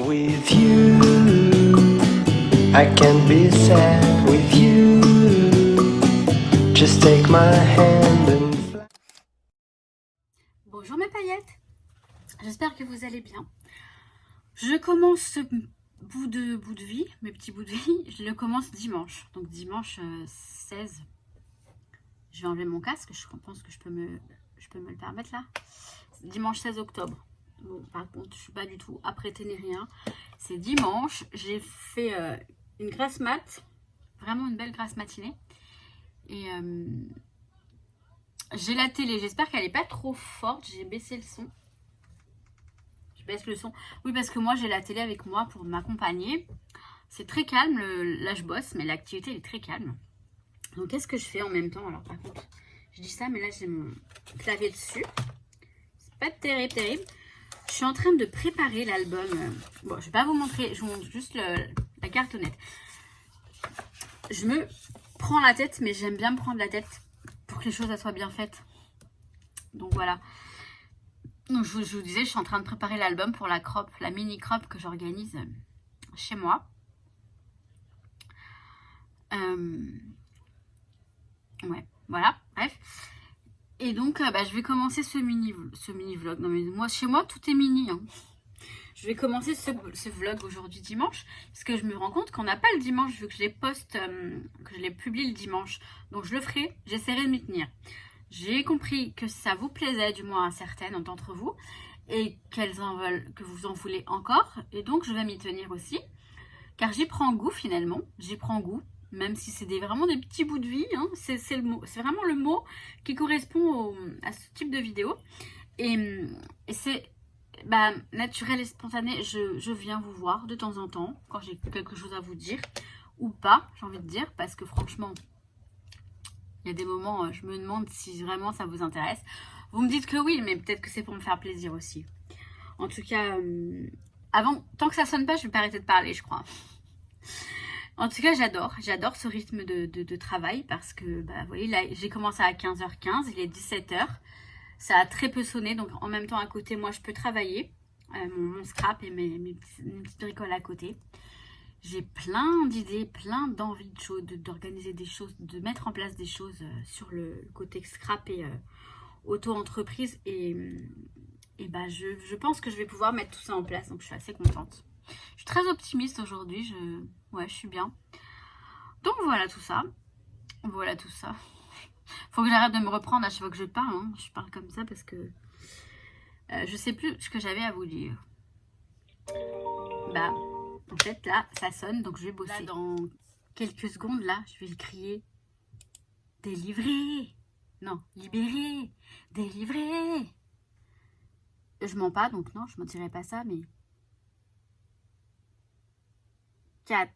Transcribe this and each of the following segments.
With you, I can't be sad with you. Just take my hand and fly. Bonjour mes paillettes, j'espère que vous allez bien. Je commence ce bout de vie, mes petits bouts de vie, je le commence dimanche. Donc dimanche 16. Je vais enlever mon casque, je pense que je peux me le permettre là. Dimanche 16 octobre. Bon, par contre, je suis pas du tout apprêtée ni rien. C'est dimanche, j'ai fait une grasse mat, vraiment une belle grasse matinée. Et j'ai la télé, j'espère qu'elle n'est pas trop forte, j'ai baissé le son. Je baisse le son. Oui, parce que moi, j'ai la télé avec moi pour m'accompagner. C'est très calme, là je bosse, mais l'activité est très calme. Donc, qu'est-ce que je fais en même temps? Alors, par contre, je dis ça, mais là, j'ai mon clavier dessus. C'est pas terrible, terrible. Je suis en train de préparer l'album. Bon, je vais pas vous montrer, je vous montre juste la cartonnette. Je me prends la tête, mais j'aime bien me prendre la tête pour que les choses soient bien faites. Donc, voilà. Donc, je vous disais, je suis en train de préparer l'album pour la crop, la mini crop que j'organise chez moi. Ouais, voilà, bref. Et donc, je vais commencer ce mini vlog. Non, mais moi, chez moi, tout est mini. Hein. Je vais commencer ce vlog aujourd'hui dimanche, parce que je me rends compte qu'on n'a pas le dimanche, vu que je les poste, que je les publie le dimanche. Donc, je le ferai, j'essaierai de m'y tenir. J'ai compris que ça vous plaisait, du moins à certaines d'entre vous, et qu'elles en veulent, que vous en voulez encore. Et donc, je vais m'y tenir aussi, car j'y prends goût finalement. J'y prends goût, même si c'est vraiment des petits bouts de vie. Hein. C'est vraiment le mot qui correspond à ce type de vidéo. Et c'est naturel et spontané. Je viens vous voir de temps en temps, quand j'ai quelque chose à vous dire, ou pas, j'ai envie de dire, parce que franchement... Il y a des moments, je me demande si vraiment ça vous intéresse. Vous me dites que oui, mais peut-être que c'est pour me faire plaisir aussi. En tout cas, tant que ça sonne pas, je vais pas arrêter de parler, je crois. En tout cas, j'adore ce rythme de travail parce que, vous voyez, là, j'ai commencé à 15h15, il est 17h. Ça a très peu sonné, donc en même temps, à côté, moi, je peux travailler. Mon scrap et mes petites bricoles à côté. J'ai plein d'idées, plein d'envies d'organiser des choses, de mettre en place des choses sur le côté scrap et auto-entreprise. Et je pense que je vais pouvoir mettre tout ça en place. Donc, je suis assez contente. Je suis très optimiste aujourd'hui. Je suis bien. Donc, voilà tout ça. Voilà tout ça. Faut que j'arrête de me reprendre à chaque fois que je parle. Hein. Je parle comme ça parce que je sais plus ce que j'avais à vous dire. En fait, là, ça sonne, donc je vais bosser. Là, dans quelques secondes, là, je vais le crier. Délivré! Non, libéré! Délivré! Je mens pas, donc non, je mentirai pas ça, mais... 4,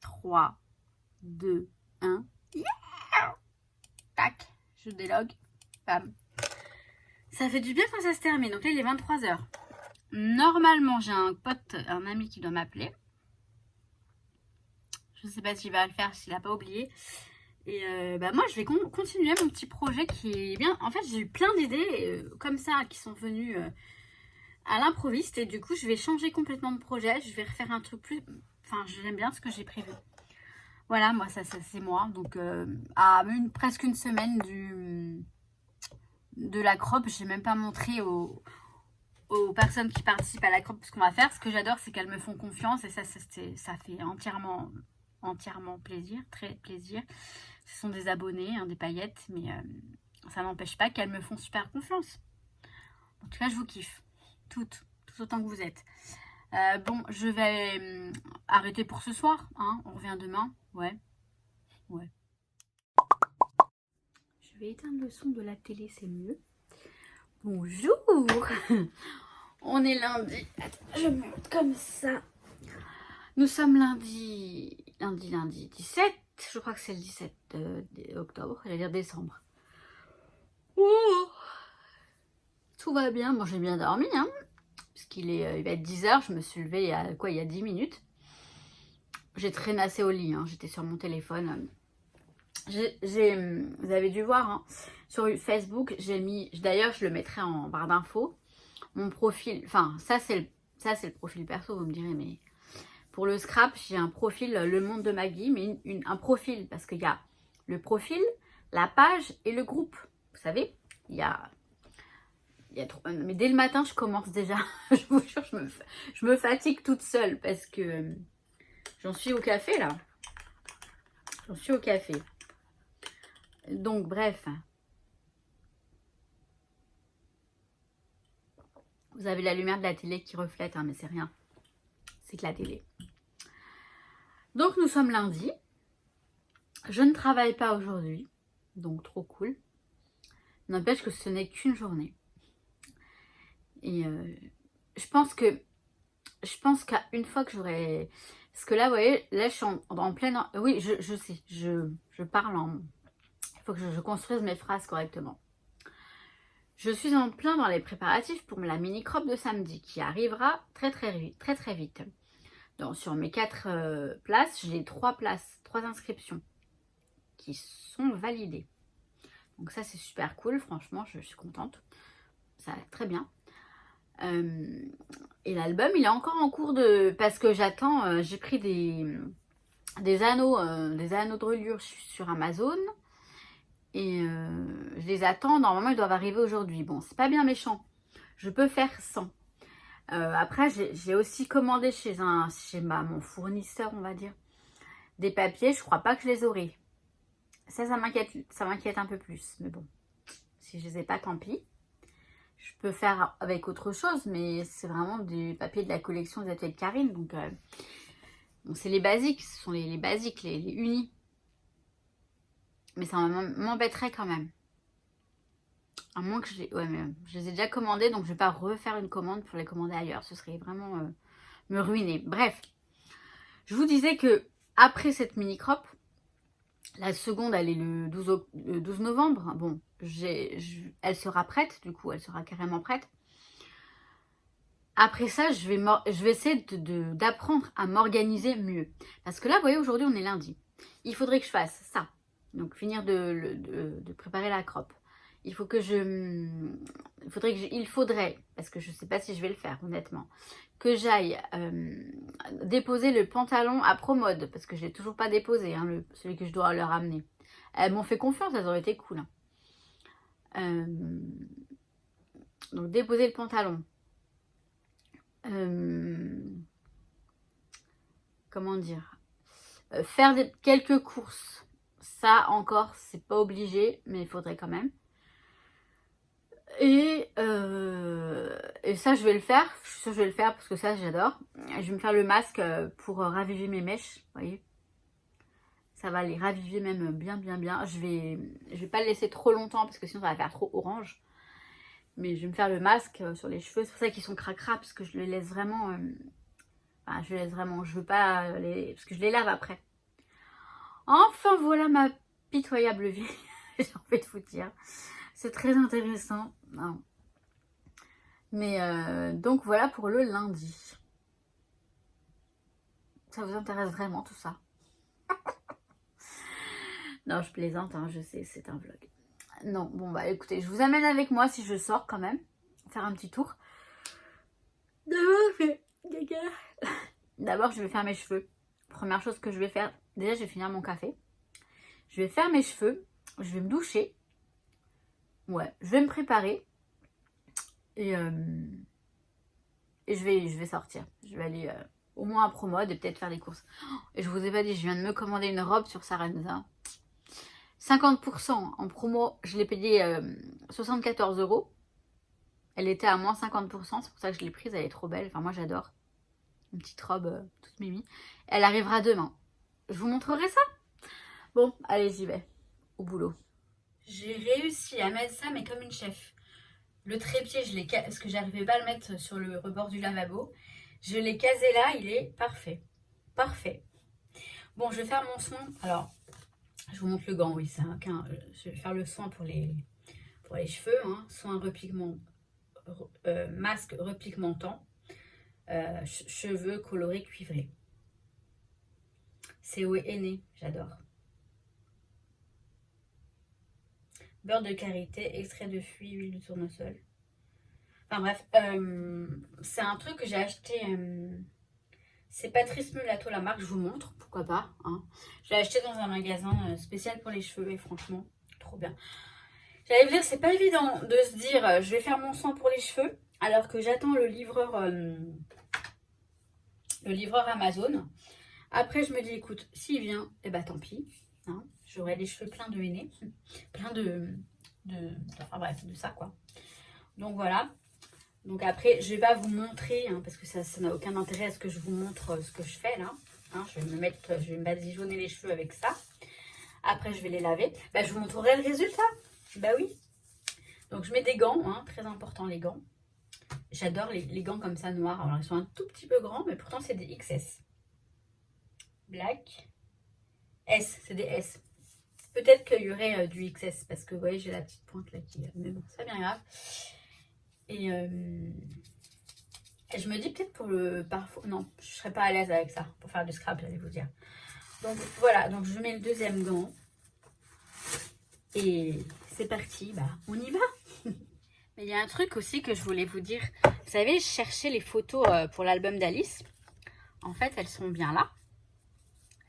3, 2, 1. Yeah! Tac, je délogue. Bam. Ça fait du bien quand ça se termine. Donc là, il est 23h. Normalement, j'ai un pote, un ami qui doit m'appeler. Je ne sais pas s'il va le faire, s'il n'a pas oublié. Et moi, je vais continuer mon petit projet qui est bien. En fait, j'ai eu plein d'idées comme ça qui sont venues à l'improviste. Et du coup, je vais changer complètement de projet. Je vais refaire un truc plus... Enfin, j'aime bien ce que j'ai prévu. Voilà, moi, ça c'est moi. Donc, à presque une semaine de la crop, je n'ai même pas montré aux personnes qui participent à la crop ce qu'on va faire. Ce que j'adore, c'est qu'elles me font confiance. Et ça fait entièrement plaisir, très plaisir. Ce sont des abonnés, hein, des paillettes, mais ça n'empêche pas qu'elles me font super confiance. En tout cas, je vous kiffe. Toutes autant que vous êtes. Je vais arrêter pour ce soir. Hein, on revient demain. Ouais. Je vais éteindre le son de la télé, c'est mieux. Bonjour. On est lundi. Attends, je me montre comme ça. Nous sommes lundi 17. Je crois que c'est le 17 octobre. J'allais dire décembre. Oh, tout va bien. Bon, j'ai bien dormi, hein. Parce il va être 10h. Je me suis levée il y a 10 minutes. J'ai traîné assez au lit. Hein. J'étais sur mon téléphone. Vous avez dû voir, hein, sur Facebook, j'ai mis... D'ailleurs, je le mettrai en barre d'infos. Mon profil... Enfin, ça, c'est Ça, c'est le profil perso, vous me direz, mais pour le scrap, j'ai un profil Le Monde de Maggie, mais un profil, parce qu'il y a le profil, la page et le groupe. Vous savez, il y a mais dès le matin, je commence déjà. Je vous jure, je me fatigue toute seule parce que j'en suis au café, là. J'en suis au café. Donc, bref. Vous avez la lumière de la télé qui reflète, hein, mais c'est rien. C'est que la télé. Donc, nous sommes lundi. Je ne travaille pas aujourd'hui. Donc, trop cool. N'empêche que ce n'est qu'une journée. Et je pense qu'à une fois que j'aurai... Parce que là, vous voyez, là, je suis en pleine... Oui, je sais, je parle en... Il faut que je construise mes phrases correctement. Je suis en plein dans les préparatifs pour la mini-crop de samedi qui arrivera très vite. Donc, sur mes 4 places, j'ai 3 places, 3 inscriptions qui sont validées. Donc ça, c'est super cool, franchement, je suis contente. Ça va très bien. Et l'album, il est encore en cours de... Parce que j'attends, j'ai pris des anneaux de reliure sur Amazon. Et je les attends, normalement ils doivent arriver aujourd'hui. Bon, c'est pas bien méchant, je peux faire sans. Après, j'ai aussi commandé chez mon fournisseur, on va dire, des papiers. Je crois pas que je les aurai. Ça m'inquiète un peu plus. Mais bon, si je les ai pas, tant pis. Je peux faire avec autre chose, mais c'est vraiment du papier de la collection des ateliers de Karine. Donc, bon, c'est les basiques, ce sont les basiques, les unis. Mais ça m'embêterait quand même. À moins que ouais, mais je les ai déjà commandés, donc je vais pas refaire une commande pour les commander ailleurs. Ce serait vraiment me ruiner. Bref, je vous disais que après cette mini crop, la seconde, elle est le 12 novembre. Bon, elle sera prête, du coup, elle sera carrément prête. Après ça, je vais essayer d'apprendre à m'organiser mieux. Parce que là, vous voyez, aujourd'hui, on est lundi. Il faudrait que je fasse ça. Donc, finir de préparer la crop. Il faudrait, parce que je ne sais pas si je vais le faire, honnêtement, que j'aille déposer le pantalon à Promode, parce que je ne l'ai toujours pas déposé, hein, celui que je dois leur amener. Elles m'ont fait confiance, elles auraient été cool. Hein. Donc, déposer le pantalon. Comment dire, faire quelques courses, ça encore c'est pas obligé, mais il faudrait quand même. Et ça je vais le faire, je suis sûre que je vais le faire parce que ça j'adore. Je vais me faire le masque pour raviver mes mèches, vous voyez, ça va les raviver même bien. Je vais pas le laisser trop longtemps parce que sinon ça va faire trop orange. Mais je vais me faire le masque sur les cheveux. C'est pour ça qu'ils sont cracra, parce que je les laisse vraiment... Enfin, je les laisse vraiment... Je veux pas les... Parce que je les lave après. Enfin, voilà ma pitoyable vie. J'ai envie de vous dire. C'est très intéressant. Non. Mais donc, voilà pour le lundi. Ça vous intéresse vraiment, tout ça? Non, je plaisante, hein, je sais, c'est un vlog. Non, bon bah écoutez, je vous amène avec moi si je sors quand même. Faire un petit tour. D'abord, je vais faire mes cheveux. Première chose que je vais faire, déjà je vais finir mon café. Je vais faire mes cheveux. Je vais me doucher. Ouais, je vais me préparer. Et je vais sortir. Je vais aller au moins à Promode et peut-être faire des courses. Et je vous ai pas dit, je viens de me commander une robe sur Sarenza. 50% en promo, je l'ai payée 74 €. Elle était à moins 50%, c'est pour ça que je l'ai prise, elle est trop belle. Enfin, moi j'adore. Une petite robe toute mimi. Elle arrivera demain. Je vous montrerai ça. Bon, allez, j'y vais. Au boulot. J'ai réussi à mettre ça, mais comme une chef. Le trépied, je l'ai casé, parce que j'arrivais pas à le mettre sur le rebord du lavabo. Je l'ai casé là, il est parfait. Parfait. Bon, je vais faire mon soin. Alors, je vous montre le gant, oui, ça. Je vais faire le soin pour les cheveux. Hein. Soin repigment, masque repigmentant. Cheveux colorés cuivrés. C'est Henné, j'adore. Beurre de karité, extrait de fuit, huile de tournesol. Enfin bref, c'est un truc que j'ai acheté. C'est Patrice Mulato la marque, je vous montre, pourquoi pas. Hein. J'ai acheté dans un magasin spécial pour les cheveux et franchement, trop bien. J'allais vous dire, c'est pas évident de se dire je vais faire mon soin pour les cheveux alors que j'attends le livreur Amazon. Après, je me dis, écoute, s'il vient, eh ben tant pis. Hein, j'aurai les cheveux pleins de henné, plein enfin bref, de ça quoi. Donc voilà. Donc après, je vais pas vous montrer, hein, parce que ça n'a aucun intérêt à ce que je vous montre ce que je fais là. Hein, je vais me badigeonner les cheveux avec ça. Après, je vais les laver. Bah, je vous montrerai le résultat. Bah oui. Donc je mets des gants, hein, très important les gants. J'adore les gants comme ça noirs. Alors ils sont un tout petit peu grands, mais pourtant c'est des XS. Black. S, c'est des S. Peut-être qu'il y aurait du XS, parce que vous voyez, j'ai la petite pointe là qui... Mais bon, c'est bien grave. Et je me dis peut-être pour le parfum... Non, je serais pas à l'aise avec ça, pour faire du scrap, j'allais vous dire. Donc voilà, donc je mets le deuxième gant. Et c'est parti, bah on y va. Mais il y a un truc aussi que je voulais vous dire. Vous savez, je cherchais les photos pour l'album d'Alice. En fait, elles sont bien là.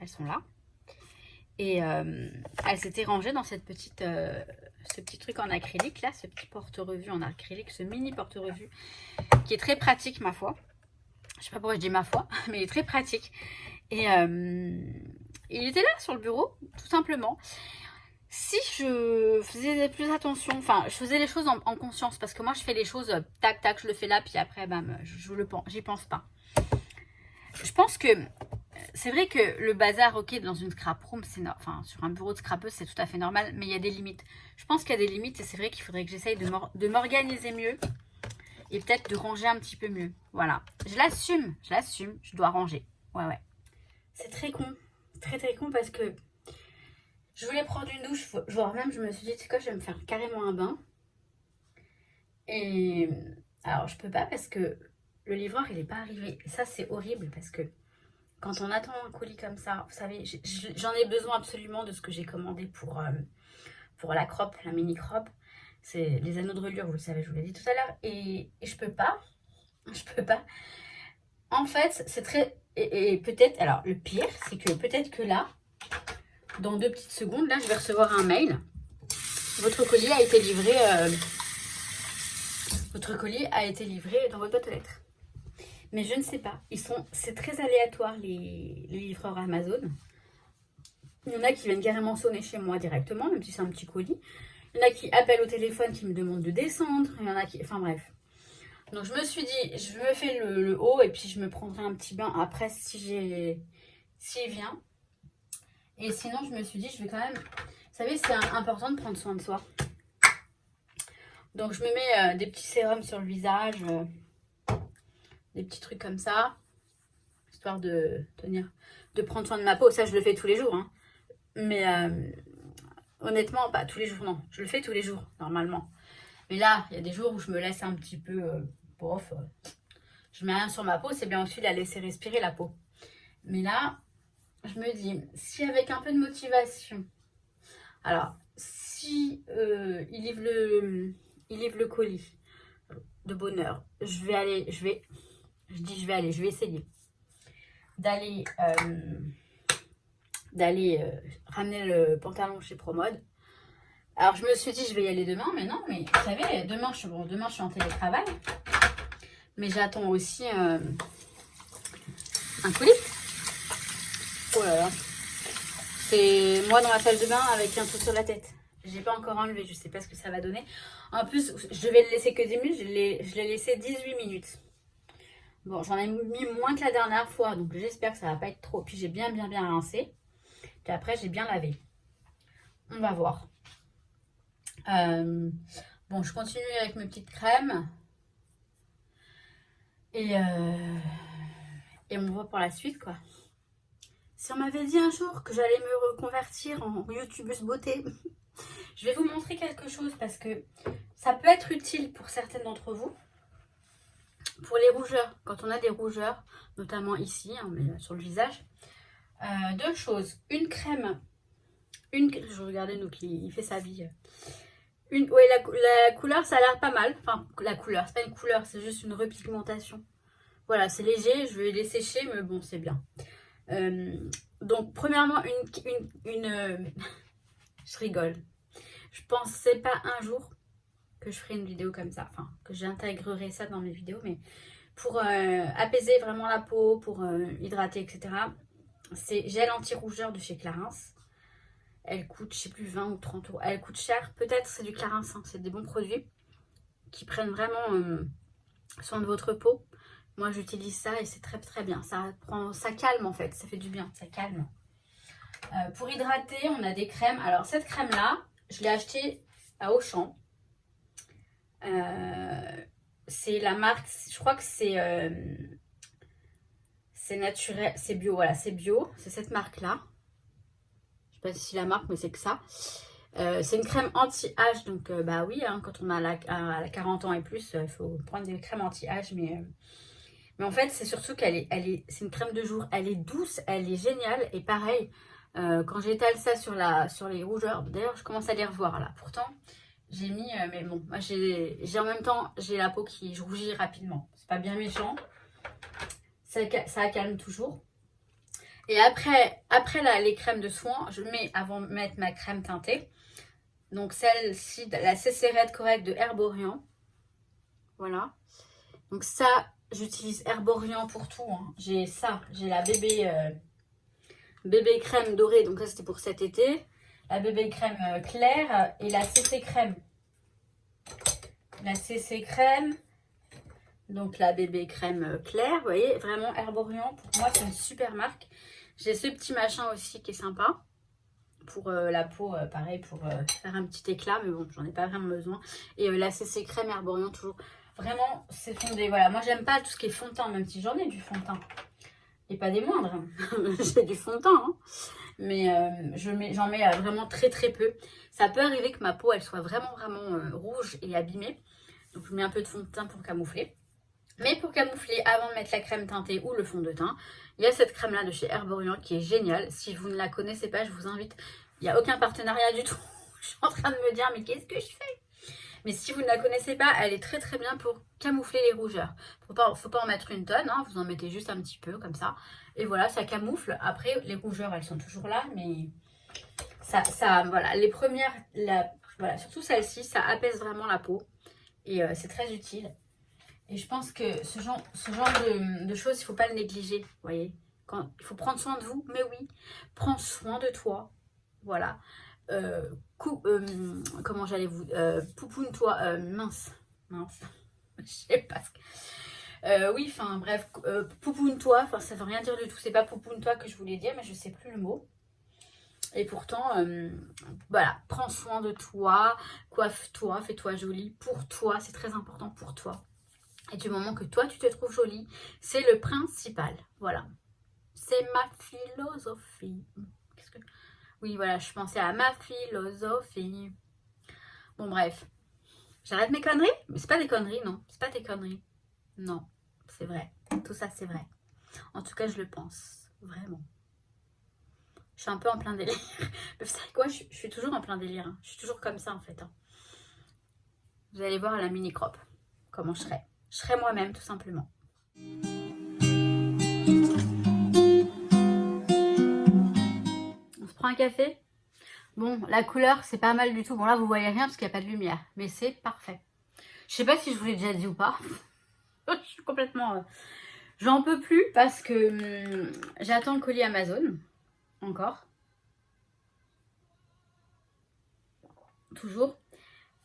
Elles sont là. Et elles s'étaient rangées dans cette petite, ce petit truc en acrylique là, ce petit porte-revue en acrylique, ce mini porte-revue qui est très pratique ma foi. Je sais pas pourquoi je dis ma foi, mais il est très pratique. Et il était là sur le bureau, tout simplement. Si je faisais plus attention, enfin je faisais les choses en conscience, parce que moi je fais les choses tac tac, je le fais là, puis après bam, j'y pense pas. Je pense que c'est vrai que le bazar, ok, dans une scrap room, enfin sur un bureau de scrapeuse, c'est tout à fait normal, mais il y a des limites. Je pense qu'il y a des limites et c'est vrai qu'il faudrait que j'essaye de m'organiser mieux et peut-être de ranger un petit peu mieux. Voilà, je l'assume, je dois ranger. Ouais. C'est très con, très con parce que je voulais prendre une douche, voire même je me suis dit, tu sais quoi, je vais me faire carrément un bain. Et alors je peux pas parce que le livreur il n'est pas arrivé. Et ça c'est horrible parce que quand on attend un colis comme ça, vous savez, j'en ai besoin absolument de ce que j'ai commandé pour la crop, la mini crop. C'est les anneaux de reliure, vous le savez, je vous l'ai dit tout à l'heure. Et je peux pas. En fait, c'est très... Et peut-être... Alors, le pire, c'est que peut-être que là, dans 2 petites secondes, là, je vais recevoir un mail. Votre colis a été livré... Votre colis a été livré dans votre boîte aux lettres. Mais je ne sais pas. C'est très aléatoire, les livreurs Amazon. Il y en a qui viennent carrément sonner chez moi directement, même si c'est un petit colis. Il y en a qui appellent au téléphone, qui me demandent de descendre. Il y en a qui... Enfin bref. Donc je me suis dit, je me fais le haut et puis je me prendrai un petit bain après s'il vient. Et sinon, je me suis dit, je vais quand même... Vous savez, c'est important de prendre soin de soi. Donc je me mets des petits sérums sur le visage, des petits trucs comme ça, histoire de prendre soin de ma peau. Ça, je le fais tous les jours. Hein. Mais honnêtement, pas tous les jours, non. Je le fais tous les jours, normalement. Mais là, il y a des jours où je me laisse un petit peu, je mets rien sur ma peau, c'est bien aussi de la laisser respirer, la peau. Mais là, je me dis, si avec un peu de motivation, alors, si il livre le colis de bonne heure, je vais essayer d'aller ramener le pantalon chez Promode. Alors je me suis dit je vais y aller demain, mais non, mais vous savez, demain je suis en télétravail, mais j'attends aussi un colis. Oh là là, c'est moi dans la salle de bain avec un truc sur la tête. J'ai pas encore enlevé, je sais pas ce que ça va donner. En plus, je vais le laisser que 10 minutes, je l'ai laissé 18 minutes. Bon, j'en ai mis moins que la dernière fois, donc j'espère que ça va pas être trop. Puis j'ai bien rincé. Puis après, j'ai bien lavé. On va voir. Bon, je continue avec mes petites crèmes. Et on voit pour la suite, quoi. Si on m'avait dit un jour que j'allais me reconvertir en youtubeuse beauté, je vais vous montrer quelque chose parce que ça peut être utile pour certaines d'entre vous. Pour les rougeurs, quand on a des rougeurs, notamment ici, hein, mais sur le visage, 2 choses. Une crème, je regardais donc il fait sa vie. Ouais, la couleur, ça a l'air pas mal. Enfin, la couleur, c'est pas une couleur, c'est juste une repigmentation. Voilà, c'est léger, je vais les sécher, mais bon, c'est bien. Donc, premièrement, je rigole. Je pensais pas un jour que je ferais une vidéo comme ça. Enfin, que j'intégrerais ça dans mes vidéos, mais pour apaiser vraiment la peau, pour hydrater, etc. C'est gel anti-rougeur de chez Clarins. Elle coûte, je sais plus, 20 ou 30 euros. Elle coûte cher. Peut-être c'est du Clarins, hein. C'est des bons produits qui prennent vraiment soin de votre peau. Moi, j'utilise ça et c'est très très bien. Ça calme en fait. Ça fait du bien. Ça calme. Pour hydrater, on a des crèmes. Alors, cette crème-là, je l'ai achetée à Auchan. C'est la marque, je crois que c'est naturel, c'est bio. Voilà, c'est bio. C'est cette marque-là. Je sais pas si la marque, mais c'est que ça. C'est une crème anti-âge, donc bah oui, hein, quand on a la 40 ans et plus, il faut prendre des crèmes anti-âge, mais en fait, c'est surtout c'est une crème de jour, elle est douce, elle est géniale, et pareil, quand j'étale ça sur les rougeurs, d'ailleurs, je commence à les revoir là, pourtant, j'ai mis, mais bon, moi j'ai en même temps, j'ai la peau qui rougit rapidement, c'est pas bien méchant, ça calme toujours. Et après les crèmes de soin, je mets, avant de mettre ma crème teintée, donc celle-ci, la CC Red Correct de Herborian. Voilà. Donc ça, j'utilise Herborian pour tout. Hein. J'ai ça, j'ai la bébé crème dorée, donc ça c'était pour cet été. La bébé crème claire et la CC crème. La CC crème, donc la bébé crème claire, vous voyez, vraiment Herborian, pour moi c'est une super marque. J'ai ce petit machin aussi qui est sympa. Pour la peau, pareil, pour faire un petit éclat, mais bon, j'en ai pas vraiment besoin. Et la CC crème Herborian, toujours. Vraiment, c'est fondé. Voilà, moi j'aime pas tout ce qui est fond de teint, même si j'en ai du fond de teint. Et pas des moindres. J'ai du fond de teint, hein. Mais j'en mets vraiment très très peu. Ça peut arriver que ma peau, elle soit vraiment rouge et abîmée. Donc je mets un peu de fond de teint pour camoufler. Mais pour camoufler, avant de mettre la crème teintée ou le fond de teint, il y a cette crème-là de chez Herborian qui est géniale. Si vous ne la connaissez pas, je vous invite. Il n'y a aucun partenariat du tout. Je suis en train de me dire, mais qu'est-ce que je fais? Mais si vous ne la connaissez pas, elle est très très bien pour camoufler les rougeurs. Faut pas en mettre une tonne, hein, vous en mettez juste un petit peu comme ça. Et voilà, ça camoufle. Après, les rougeurs, elles sont toujours là, mais voilà, les premières, voilà, surtout celle-ci, ça apaise vraiment la peau. Et c'est très utile. Et je pense que ce genre de choses, il ne faut pas le négliger, vous voyez. Il faut prendre soin de vous, mais oui, prends soin de toi, voilà. Comment j'allais vous... poupoune-toi, mince, je sais pas ce que... oui, enfin bref, poupoune-toi, enfin ça veut rien dire du tout, c'est pas poupoune-toi que je voulais dire, mais je sais plus le mot. Et pourtant, voilà, prends soin de toi, coiffe-toi, fais-toi jolie pour toi, c'est très important pour toi. Et du moment que toi, tu te trouves jolie, c'est le principal. Voilà. C'est ma philosophie. Oui, voilà, je pensais à ma philosophie. Bon, bref. J'arrête mes conneries? Mais c'est pas des conneries, non. C'est pas des conneries. Non, c'est vrai. Tout ça, c'est vrai. En tout cas, je le pense. Vraiment. Je suis un peu en plein délire. Mais vous savez quoi? Je suis toujours en plein délire. Hein. Je suis toujours comme ça, en fait. Hein. Vous allez voir à la mini-crop comment je serai. Je serai moi-même, tout simplement. On se prend un café? Bon, la couleur, c'est pas mal du tout. Bon, là, vous voyez rien parce qu'il n'y a pas de lumière. Mais c'est parfait. Je sais pas si je vous l'ai déjà dit ou pas. Je suis complètement... J'en peux plus parce que j'attends le colis Amazon. Encore. Toujours.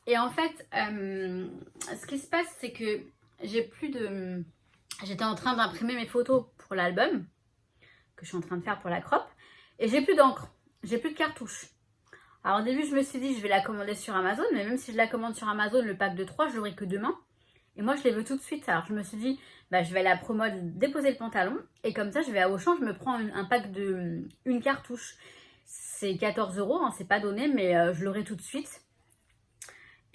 Et en fait, ce qui se passe, c'est que j'ai plus de... J'étais en train d'imprimer mes photos pour l'album que je suis en train de faire pour la crop. Et j'ai plus d'encre. J'ai plus de cartouches. Alors au début, je me suis dit, je vais la commander sur Amazon. Mais même si je la commande sur Amazon, le pack de 3, je l'aurai que demain. Et moi, je les veux tout de suite. Alors je me suis dit, bah, je vais aller à Promode déposer le pantalon. Et comme ça, je vais à Auchan, je me prends un pack de une cartouche. C'est 14 €, hein, c'est pas donné, mais je l'aurai tout de suite.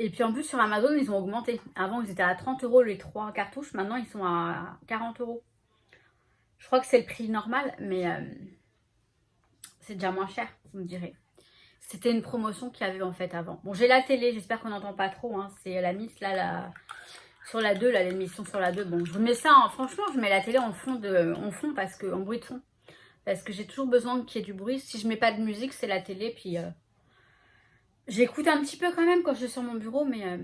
Et puis en plus sur Amazon ils ont augmenté. Avant ils étaient à 30 € les 3 cartouches, maintenant ils sont à 40 €. Je crois que c'est le prix normal, mais c'est déjà moins cher, vous me direz. C'était une promotion qu'il y avait en fait avant. Bon, j'ai la télé, j'espère qu'on n'entend pas trop. Hein. C'est la Miss là, sur la 2, là, l'émission sur la 2. Bon, je vous mets ça, hein. Franchement, je mets la télé en fond, parce que, en bruit de fond. Parce que j'ai toujours besoin qu'il y ait du bruit. Si je mets pas de musique, c'est la télé. Puis j'écoute un petit peu quand même quand je suis sur mon bureau. Mais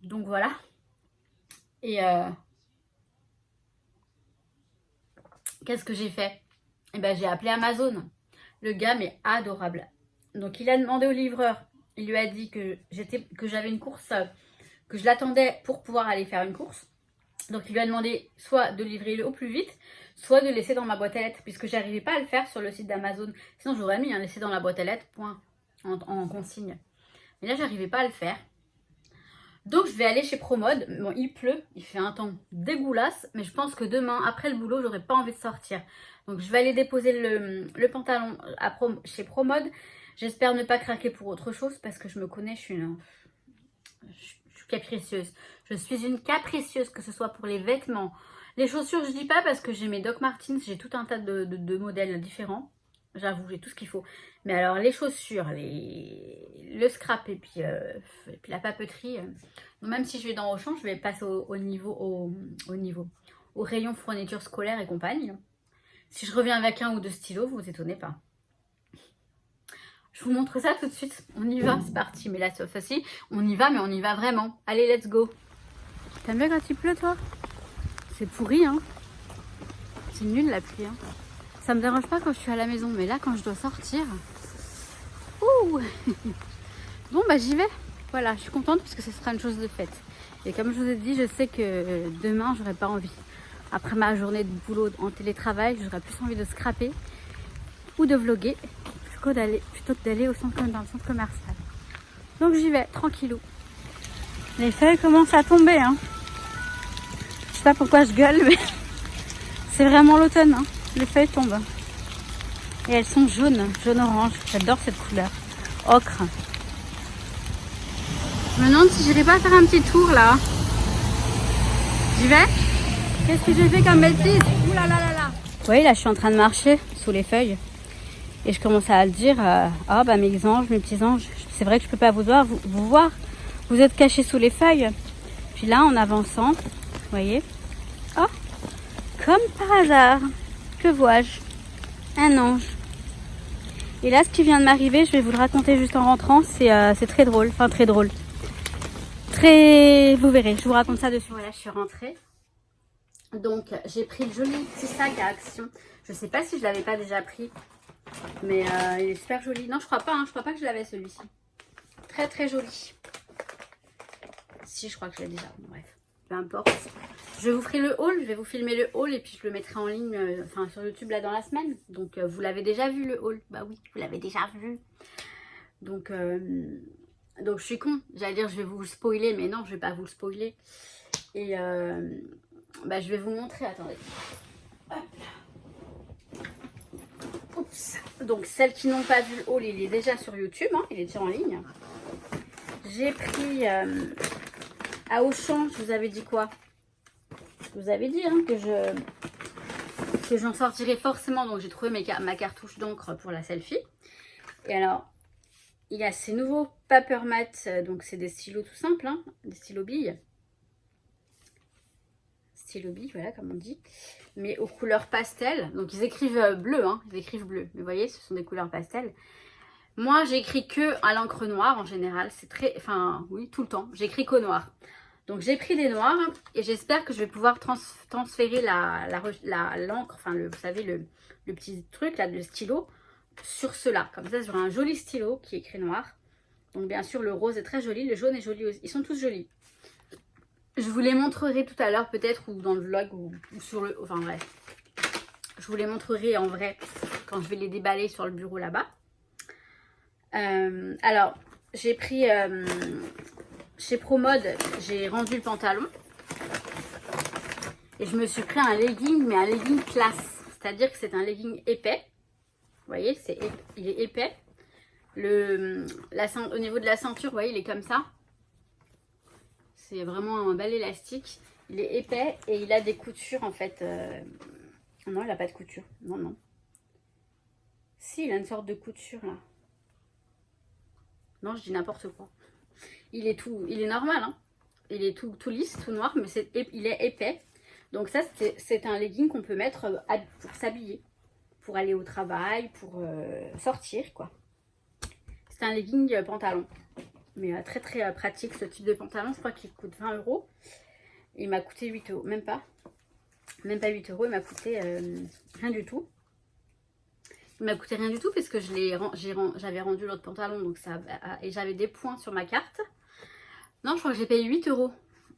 donc voilà. Et qu'est-ce que j'ai fait? Eh ben, j'ai appelé Amazon. Le gars, mais adorable. Donc, il a demandé au livreur. Il lui a dit que j'avais une course, que je l'attendais pour pouvoir aller faire une course. Donc, il lui a demandé soit de livrer au plus vite, soit de laisser dans ma boîte à lettres, puisque j'arrivais pas à le faire sur le site d'Amazon. Sinon, j'aurais mis un laisser dans la boîte à lettres, point, en consigne. Mais là, j'arrivais pas à le faire. Donc, je vais aller chez Promode. Bon, il pleut, il fait un temps dégueulasse, mais je pense que demain, après le boulot, j'aurai pas envie de sortir. Donc, je vais aller déposer le pantalon chez Promode. J'espère ne pas craquer pour autre chose, parce que je me connais, je suis capricieuse. Je suis une capricieuse, que ce soit pour les vêtements. Les chaussures, je dis pas, parce que j'ai mes Doc Martens, j'ai tout un tas de modèles différents. J'avoue, j'ai tout ce qu'il faut. Mais alors, les chaussures, le scrap et puis la papeterie, même si je vais dans Auchan, je vais passer au rayon fourniture scolaire et compagnie. Si je reviens avec un ou deux stylos, vous vous étonnez pas. Je vous montre ça tout de suite. On y va, c'est parti. Mais là, cette fois-ci, on y va, mais on y va vraiment. Allez, let's go. T'aimes bien quand il pleut, toi? C'est pourri, hein? C'est nul, la pluie, hein? Ça me dérange pas quand je suis à la maison, mais là, quand je dois sortir... Ouh. Bon, bah, j'y vais. Voilà, je suis contente parce que ce sera une chose de faite. Et comme je vous ai dit, je sais que demain, j'aurai pas envie. Après ma journée de boulot en télétravail, j'aurais plus envie de scraper ou de vlogger plutôt que d'aller dans le centre commercial. Donc j'y vais, tranquillou. Les feuilles commencent à tomber, hein. Je sais pas pourquoi je gueule, mais c'est vraiment l'automne, hein. Les feuilles tombent. Et elles sont jaunes, jaune-orange. J'adore cette couleur. Ocre. Je me demande si j'irai pas faire un petit tour là. J'y vais? Qu'est-ce que j'ai fait comme bêtise? Ouh là là là là. Vous voyez, là je suis en train de marcher sous les feuilles. Et je commence à le dire, ah bah mes anges, mes petits anges, c'est vrai que je peux pas vous voir, vous êtes cachés sous les feuilles. Puis là, en avançant, vous voyez, oh, comme par hasard, que vois-je? Un ange. Et là, ce qui vient de m'arriver, je vais vous le raconter juste en rentrant, c'est très drôle, enfin très drôle. Vous verrez, je vous raconte ça dessus. Voilà, je suis rentrée. Donc, j'ai pris le joli petit sac à Action. Je sais pas si je l'avais pas déjà pris. Mais il est super joli. Non, je crois pas, hein. Je crois pas que je l'avais celui-ci. Très très joli. Si, je crois que je l'ai déjà. Bon, bref, peu importe. Je vous ferai le haul. Je vais vous filmer le haul et puis je le mettrai en ligne, sur YouTube là dans la semaine. Donc vous l'avez déjà vu le haul. Bah oui, vous l'avez déjà vu. Donc je suis con. J'allais dire je vais vous le spoiler, mais non, je vais pas vous le spoiler. Et je vais vous montrer. Attendez. Hop là. Oups. Donc celles qui n'ont pas vu le haul, il est déjà sur YouTube, hein, il est déjà en ligne. J'ai pris à Auchan, je vous avais dit quoi? Je vous avais dit, hein, que j'en sortirais forcément. Donc j'ai trouvé ma cartouche d'encre pour la selfie. Et alors, il y a ces nouveaux paper mat, donc c'est des stylos tout simples, hein, des stylos billes. Stylo billes, voilà comme on dit. Mais aux couleurs pastel. Donc ils écrivent bleu, hein, ils écrivent bleu. Mais vous voyez, ce sont des couleurs pastel. Moi, j'écris que à l'encre noire en général. C'est très... Enfin, oui, tout le temps. J'écris qu'au noir. Donc j'ai pris des noirs et j'espère que je vais pouvoir transférer l'encre, enfin vous savez, le petit truc là, le stylo, sur cela. Comme ça, j'aurai un joli stylo qui est écrit noir. Donc bien sûr, le rose est très joli, le jaune est joli aussi. Ils sont tous jolis. Je vous les montrerai tout à l'heure peut-être, ou dans le vlog, ou sur le... Enfin bref. Je vous les montrerai en vrai quand je vais les déballer sur le bureau là-bas. Alors, j'ai pris... chez Promode, j'ai rendu le pantalon. Et je me suis pris un legging, mais un legging classe. C'est-à-dire que c'est un legging épais. Vous voyez, il est épais. Au niveau de la ceinture, vous voyez, il est comme ça. C'est vraiment un bel élastique. Il est épais et il a des coutures en fait. Non, il n'a pas de couture. Non, non. Si, il a une sorte de couture là. Non, je dis n'importe quoi. Il est normal, hein. Il est tout lisse, tout noir, mais il est épais. Donc ça, c'est un legging qu'on peut mettre pour s'habiller, pour aller au travail, pour sortir, quoi. C'est un legging pantalon. Mais très très pratique ce type de pantalon. Je crois qu'il coûte 20 €. Il m'a coûté 8 €, même pas 8 €. Il m'a coûté rien du tout. Il m'a coûté rien du tout parce que j'avais rendu l'autre pantalon, donc et j'avais des points sur ma carte. Non, je crois que j'ai payé 8 €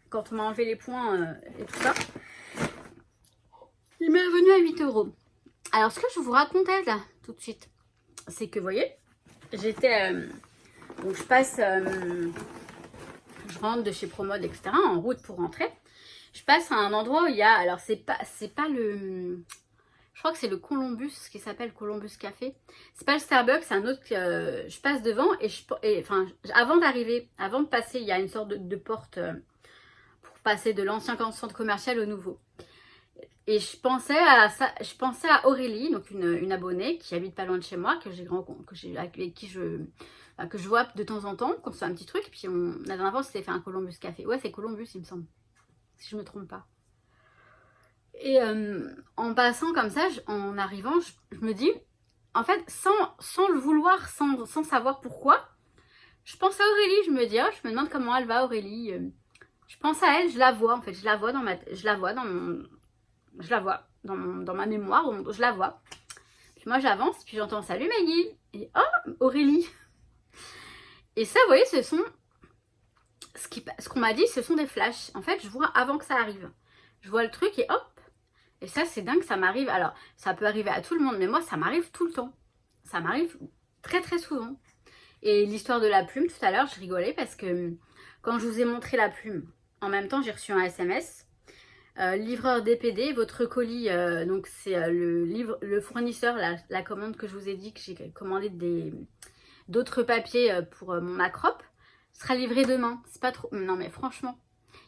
quand on m'a enlevé les points et tout ça. Il m'est revenu à 8 €. Alors ce que je vous racontais là tout de suite, c'est que vous voyez, j'étais donc je passe, je rentre de chez Promode, etc. en route pour rentrer. Je passe à un endroit où il y a, alors c'est pas le, je crois que c'est le Columbus qui s'appelle Columbus Café. C'est pas le Starbucks, c'est un autre. Je passe devant enfin avant de passer, il y a une sorte de porte pour passer de l'ancien centre commercial au nouveau. Et je pensais à Aurélie, donc une abonnée qui habite pas loin de chez moi, avec qui que je vois de temps en temps, qu'on se fait un petit truc. Puis la dernière fois, on s'était fait un Columbus Café. Ouais, c'est Columbus, il me semble, si je me trompe pas. Et en passant comme ça, en arrivant, je me dis, en fait, sans le vouloir, sans savoir pourquoi, je pense à Aurélie. Je me dis, oh, je me demande comment elle va, Aurélie. Je pense à elle, je la vois en fait, je la vois dans ma mémoire, je la vois. Puis moi j'avance, puis j'entends salut Maggie, et oh Aurélie. Et ça, vous voyez, ce qu'on m'a dit, ce sont des flashs. En fait, je vois avant que ça arrive. Je vois le truc et hop. Et ça, c'est dingue, ça m'arrive. Alors, ça peut arriver à tout le monde, mais moi, ça m'arrive tout le temps. Ça m'arrive très très souvent. Et l'histoire de la plume, tout à l'heure, je rigolais parce que quand je vous ai montré la plume, en même temps, j'ai reçu un SMS. Livreur DPD, votre colis, donc c'est le fournisseur, la commande que je vous ai dit que j'ai commandé d'autres papiers pour mon acrope, sera livré demain. C'est pas trop. Non, mais franchement.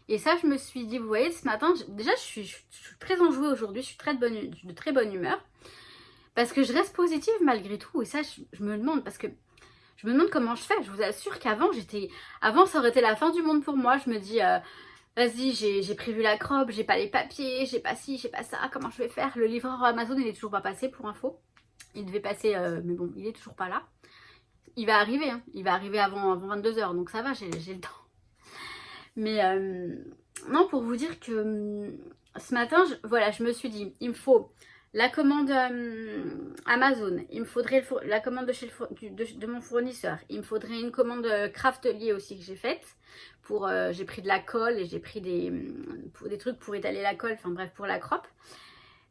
Et ça, je me suis dit, vous voyez, ce matin, déjà, je suis très enjouée aujourd'hui, je suis de très bonne humeur. Parce que je reste positive malgré tout. Et ça, je me demande, parce que je me demande comment je fais. Je vous assure qu'avant, ça aurait été la fin du monde pour moi. Je me dis, vas-y, j'ai prévu la crobe, j'ai pas les papiers, j'ai pas ci, j'ai pas ça, comment je vais faire? Le livreur Amazon, il est toujours pas passé pour info. Il devait passer, mais bon, il est toujours pas là. Il va arriver, hein. Il va arriver avant 22 h, donc ça va, j'ai le temps. Mais non, pour vous dire que ce matin, voilà, je me suis dit, il me faut la commande Amazon, il me faudrait la commande de mon fournisseur, il me faudrait une commande Craftelier aussi que j'ai faite. J'ai pris de la colle et j'ai pris des trucs pour étaler la colle, enfin bref, pour la croppe.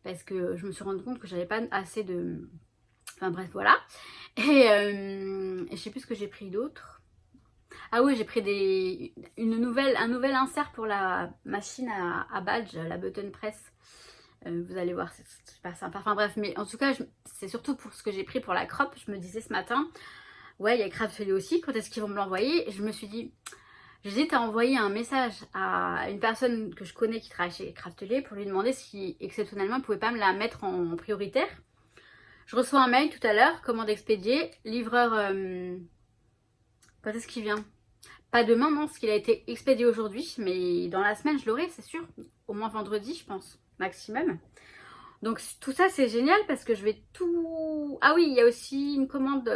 Parce que je me suis rendu compte que j'avais pas assez de... Enfin bref, voilà. Et je sais plus ce que j'ai pris d'autre. Ah oui, j'ai pris un nouvel insert pour la machine à badge, la button press. Vous allez voir, c'est pas sympa. Enfin bref, mais en tout cas, c'est surtout pour ce que j'ai pris pour la croppe. Je me disais ce matin, ouais, il y a Craftelier aussi, quand est-ce qu'ils vont me l'envoyer? Je me suis dit, j'hésite à envoyer un message à une personne que je connais qui travaille chez Craftelier pour lui demander si exceptionnellement, elle ne pouvait pas me la mettre en prioritaire. Je reçois un mail tout à l'heure, commande expédiée, livreur, quand est-ce qu'il vient? Pas demain, non, parce qu'il a été expédié aujourd'hui, mais dans la semaine, je l'aurai, c'est sûr. Au moins vendredi, je pense, maximum. Donc tout ça, c'est génial parce que je vais tout... Ah oui, il y a aussi une commande...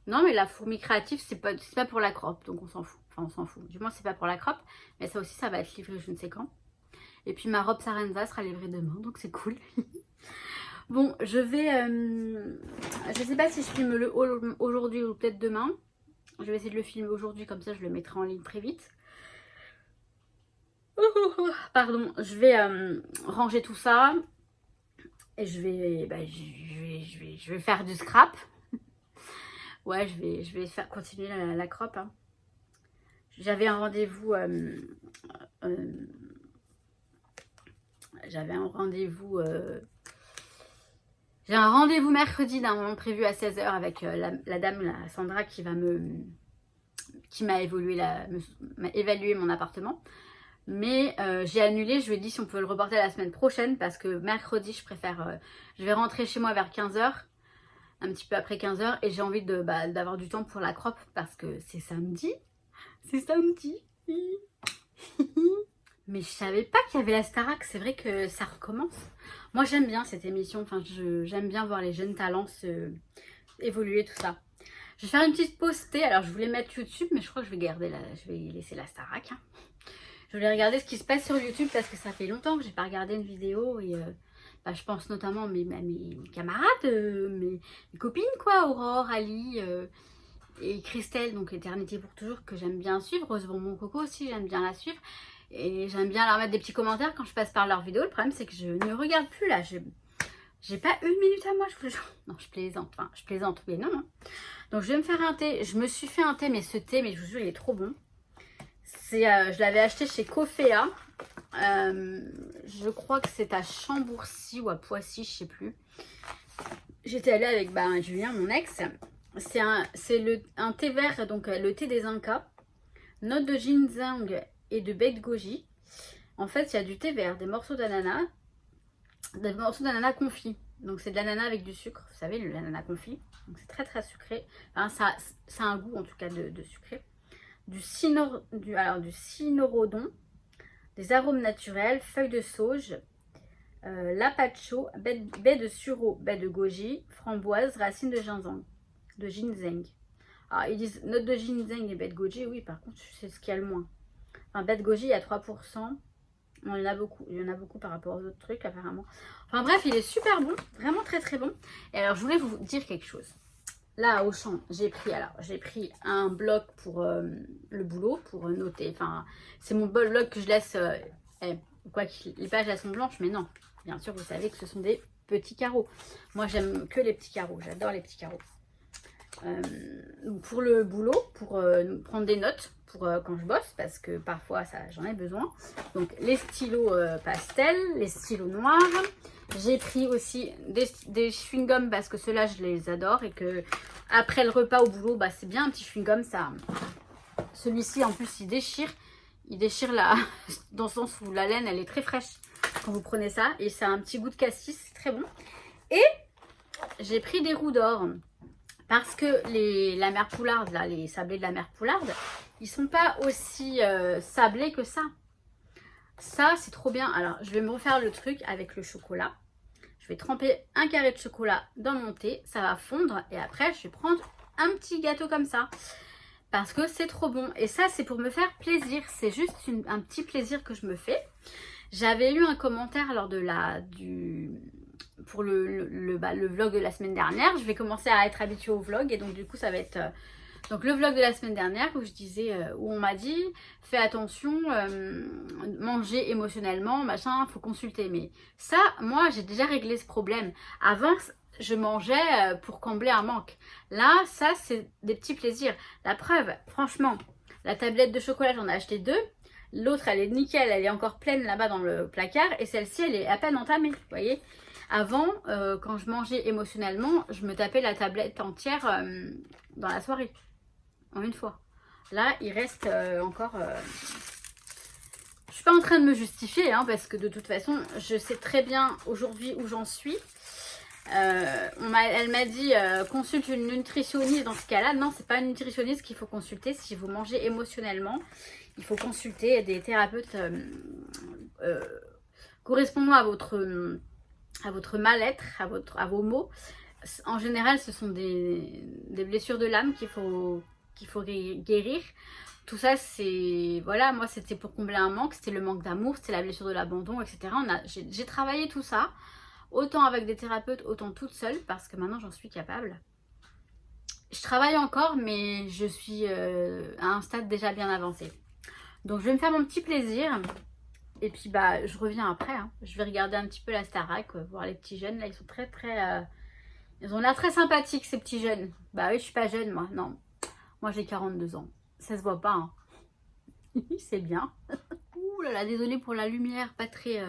Non, mais la fourmi créative, c'est pas pour la croppe, donc on s'en fout. Enfin, on s'en fout. Du moins, c'est pas pour la croppe, mais ça aussi, ça va être livré je ne sais quand. Et puis ma robe Sarenza sera livrée demain, donc c'est cool. Bon, je vais... je sais pas si je filme le haul aujourd'hui ou peut-être demain. Je vais essayer de le filmer aujourd'hui, comme ça je le mettrai en ligne très vite. Pardon, je vais ranger tout ça. Et je vais faire du scrap. Ouais, je vais faire continuer la croppe. Hein. J'avais un rendez-vous... j'ai un rendez-vous mercredi d'un moment prévu à 16 h avec la dame, la Sandra, qui m'a évalué mon appartement. Mais j'ai annulé, je lui ai dit si on pouvait le reporter la semaine prochaine parce que mercredi, je vais rentrer chez moi vers 15 h. un petit peu après 15h et j'ai envie de d'avoir du temps pour la crop parce que c'est samedi. C'est samedi. Mais je savais pas qu'il y avait la Starac, c'est vrai que ça recommence. Moi j'aime bien cette émission, enfin j'aime bien voir les jeunes talents évoluer, tout ça. Je vais faire une petite pause thé, alors je voulais mettre YouTube, mais je crois que je vais laisser la Starac. Hein. Je voulais regarder ce qui se passe sur YouTube parce que ça fait longtemps que j'ai pas regardé une vidéo et je pense notamment à mes camarades, mes copines quoi, Aurore, Ali et Christelle, donc Éternité pour toujours, que j'aime bien suivre. Rose Bonbon Coco aussi, j'aime bien la suivre. Et j'aime bien leur mettre des petits commentaires quand je passe par leurs vidéos. Le problème c'est que je ne regarde plus là, j'ai pas une minute à moi, je vous le jure. Non, je plaisante, enfin je plaisante, mais non. Donc je vais me faire un thé, je me suis fait un thé, mais ce thé, mais je vous jure, il est trop bon. Je l'avais acheté chez Cofea. Je crois que c'est à Chambourcy ou à Poissy, je sais plus. J'étais allée avec Julien, mon ex. C'est un thé vert, donc le thé des Incas. Note de ginseng et de baie de goji. En fait, il y a du thé vert, des morceaux d'ananas confit. Donc c'est de l'ananas avec du sucre, vous savez, l'ananas confit. Donc c'est très très sucré. Enfin, ça a un goût en tout cas de sucré. Du cynorhodon, des arômes naturels, feuilles de sauge, lapacho, baie de sureau, baie de goji, framboise, racines de ginseng. Alors ils disent note de ginseng et baie de goji, oui par contre c'est ce qu'il y a le moins. Enfin baie de goji il y a 3%. Non, il y en a beaucoup par rapport aux autres trucs apparemment. Enfin bref, il est super bon, vraiment très très bon. Et alors je voulais vous dire quelque chose. Là, au champ, j'ai pris un bloc pour le boulot, pour noter. Enfin, c'est mon bloc que je laisse, quoi qu'il les pages elles sont blanches, mais non. Bien sûr, vous savez que ce sont des petits carreaux. Moi, j'aime que les petits carreaux. J'adore les petits carreaux. Pour le boulot, pour prendre des notes, pour quand je bosse, parce que parfois, j'en ai besoin. Donc, les stylos pastels, les stylos noirs. J'ai pris aussi des chewing-gums parce que ceux-là, je les adore et que après le repas au boulot, c'est bien un petit chewing-gum. Ça, celui-ci, en plus, il déchire là, dans le sens où la laine, elle est très fraîche quand vous prenez ça. Et ça a un petit goût de cassis, c'est très bon. Et j'ai pris des roux d'or parce que la mer Poularde, là, les sablés de la mer Poularde, ils sont pas aussi sablés que ça. Ça, c'est trop bien. Alors, je vais me refaire le truc avec le chocolat. Je vais tremper un carré de chocolat dans mon thé. Ça va fondre. Et après, je vais prendre un petit gâteau comme ça. Parce que c'est trop bon. Et ça, c'est pour me faire plaisir. C'est juste un petit plaisir que je me fais. J'avais eu un commentaire lors de pour le vlog de la semaine dernière. Je vais commencer à être habituée au vlog. Et donc, du coup, ça va être... Donc le vlog de la semaine dernière où je disais, où on m'a dit fais attention, manger émotionnellement, machin, faut consulter. Mais ça, moi j'ai déjà réglé ce problème. Avant, je mangeais pour combler un manque. Là, ça c'est des petits plaisirs. La preuve, franchement, la tablette de chocolat, j'en ai acheté 2. L'autre, elle est nickel, elle est encore pleine là-bas dans le placard. Et celle-ci, elle est à peine entamée, vous voyez. Avant, quand je mangeais émotionnellement, je me tapais la tablette entière dans la soirée. En une fois. Là, il reste encore... Je suis pas en train de me justifier, hein, parce que de toute façon, je sais très bien aujourd'hui où j'en suis. Elle m'a dit, consulte une nutritionniste dans ce cas-là. Non, c'est pas une nutritionniste qu'il faut consulter. Si vous mangez émotionnellement, il faut consulter des thérapeutes correspondant à votre mal-être, à vos maux. En général, ce sont des blessures de l'âme qu'il faut guérir. Tout ça, c'est... Voilà, moi, c'était pour combler un manque. C'était le manque d'amour, c'était la blessure de l'abandon, etc. J'ai travaillé tout ça, autant avec des thérapeutes, autant toute seule, parce que maintenant, j'en suis capable. Je travaille encore, mais je suis à un stade déjà bien avancé. Donc, je vais me faire mon petit plaisir. Et puis, je reviens après. Hein. Je vais regarder un petit peu la Starac, voir les petits jeunes. Là, ils sont très, très... Ils ont l'air très sympathiques, ces petits jeunes. Bah oui, je suis pas jeune, moi. Non. Moi, j'ai 42 ans. Ça se voit pas, hein. C'est bien. Ouh là là, désolée pour la lumière, pas très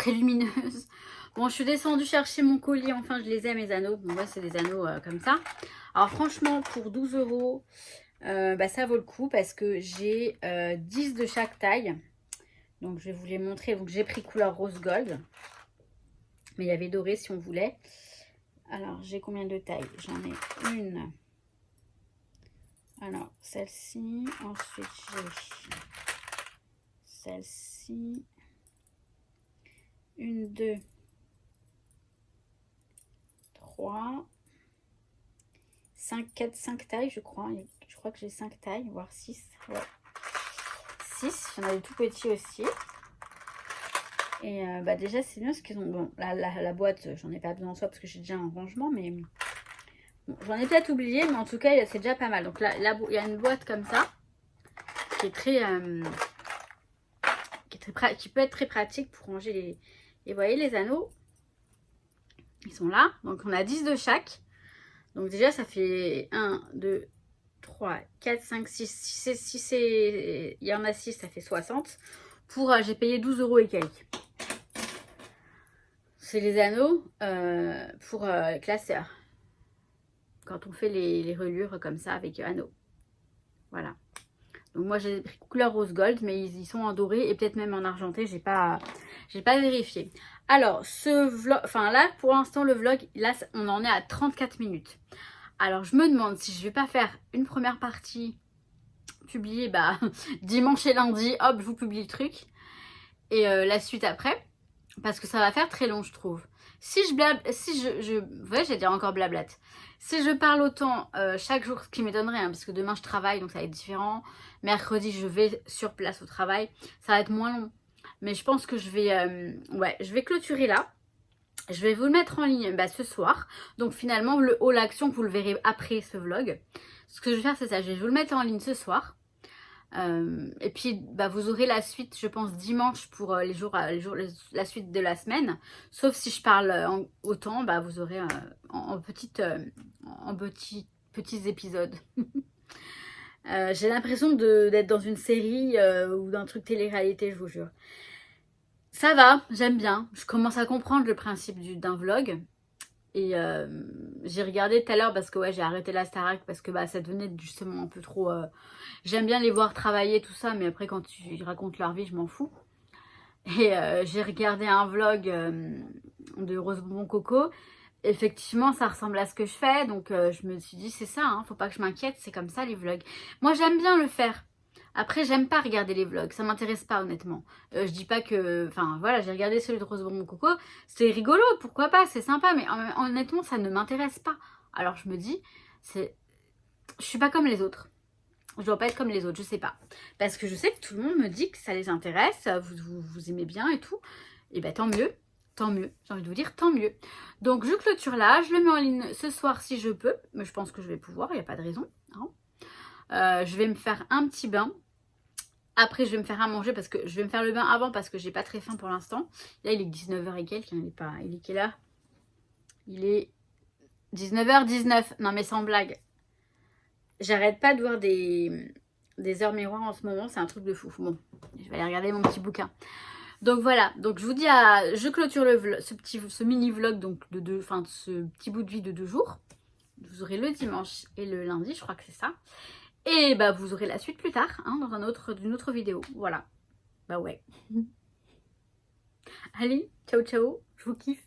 lumineuse. Bon, je suis descendue chercher mon collier. Enfin, je les ai, mes anneaux. Bon, ouais, c'est des anneaux comme ça. Alors, franchement, pour 12 €, ça vaut le coup parce que j'ai 10 de chaque taille. Donc, je vais vous les montrer. Donc, j'ai pris couleur rose gold. Mais il y avait doré si on voulait. Alors, j'ai combien de tailles? J'en ai une. Alors, celle-ci. Ensuite, j'ai celle-ci. Une, deux, trois, 5, 4, 5 tailles, je crois. Je crois que j'ai 5 tailles, voire 6. Ouais. 6. J'en ai des tout petits aussi. Et déjà, c'est bien parce qu'ils ont... Bon, la boîte, j'en ai pas besoin en soi parce que j'ai déjà un rangement, mais... Bon, j'en ai peut-être oublié, mais en tout cas, c'est déjà pas mal. Donc là, il y a une boîte comme ça, qui est très... qui peut être très pratique pour ranger les... Et vous voyez, les anneaux, ils sont là. Donc, on a 10 de chaque. Donc déjà, ça fait 1, 2, 3, 4, 5, 6. Si il y en a 6, ça fait 60. Pour, j'ai payé 12 € et quelques. C'est les anneaux pour classeur. Quand on fait les reliures comme ça avec anneaux. Voilà. Donc moi j'ai pris couleur rose gold, mais ils sont en doré et peut-être même en argenté. J'ai pas vérifié. Alors ce vlog, enfin là pour l'instant le vlog, là on en est à 34 minutes. Alors je me demande si je vais pas faire une première partie publiée dimanche et lundi, hop je vous publie le truc. Et la suite après. Parce que ça va faire très long, je trouve. Si ouais, j'allais dire encore blablate. Si je parle autant chaque jour, ce qui m'étonnerait, hein, parce que demain je travaille, donc ça va être différent. Mercredi, je vais sur place au travail. Ça va être moins long. Mais je pense que je vais clôturer là. Je vais vous le mettre en ligne ce soir. Donc finalement, le haul action, vous le verrez après ce vlog. Ce que je vais faire, c'est ça. Je vais vous le mettre en ligne ce soir. Et puis vous aurez la suite je pense dimanche pour la suite de la semaine, sauf si je parle autant, vous aurez en petits épisodes. J'ai l'impression d'être dans une série ou d'un truc télé-réalité, je vous jure. Ça va, j'aime bien, je commence à comprendre le principe d'un vlog. Et j'ai regardé tout à l'heure parce que ouais, j'ai arrêté la Starac parce que ça devenait justement un peu trop... J'aime bien les voir travailler tout ça, mais après quand ils racontent leur vie, je m'en fous. Et j'ai regardé un vlog de Rose Bonbon Coco. Effectivement, ça ressemble à ce que je fais, donc je me suis dit c'est ça, hein, faut pas que je m'inquiète, c'est comme ça les vlogs. Moi j'aime bien le faire. Après, j'aime pas regarder les vlogs, ça m'intéresse pas honnêtement. Je dis pas que... Enfin voilà, j'ai regardé celui de Rose Bonbon Coco, c'est rigolo, pourquoi pas, c'est sympa, mais honnêtement, ça ne m'intéresse pas. Alors je me dis, je suis pas comme les autres. Je dois pas être comme les autres, je sais pas. Parce que je sais que tout le monde me dit que ça les intéresse, vous aimez bien et tout. Et tant mieux, tant mieux. J'ai envie de vous dire tant mieux. Donc je clôture là, je le mets en ligne ce soir si je peux. Mais je pense que je vais pouvoir, il n'y a pas de raison. Hein. Je vais me faire un petit bain. Après, je vais me faire à manger parce que je vais me faire le bain avant parce que j'ai pas très faim pour l'instant. Là, il est 19h et quelques. Il est quelle heure? Il est 19h19. Non, mais sans blague. J'arrête pas de voir des heures miroirs en ce moment. C'est un truc de fou. Bon, je vais aller regarder mon petit bouquin. Donc voilà. Donc je vous dis je clôture ce mini vlog donc ce petit bout de vie de 2 jours. Vous aurez le dimanche et le lundi. Je crois que c'est ça. Et vous aurez la suite plus tard, hein, dans une autre vidéo. Voilà. Ouais. Allez, ciao ciao, je vous kiffe.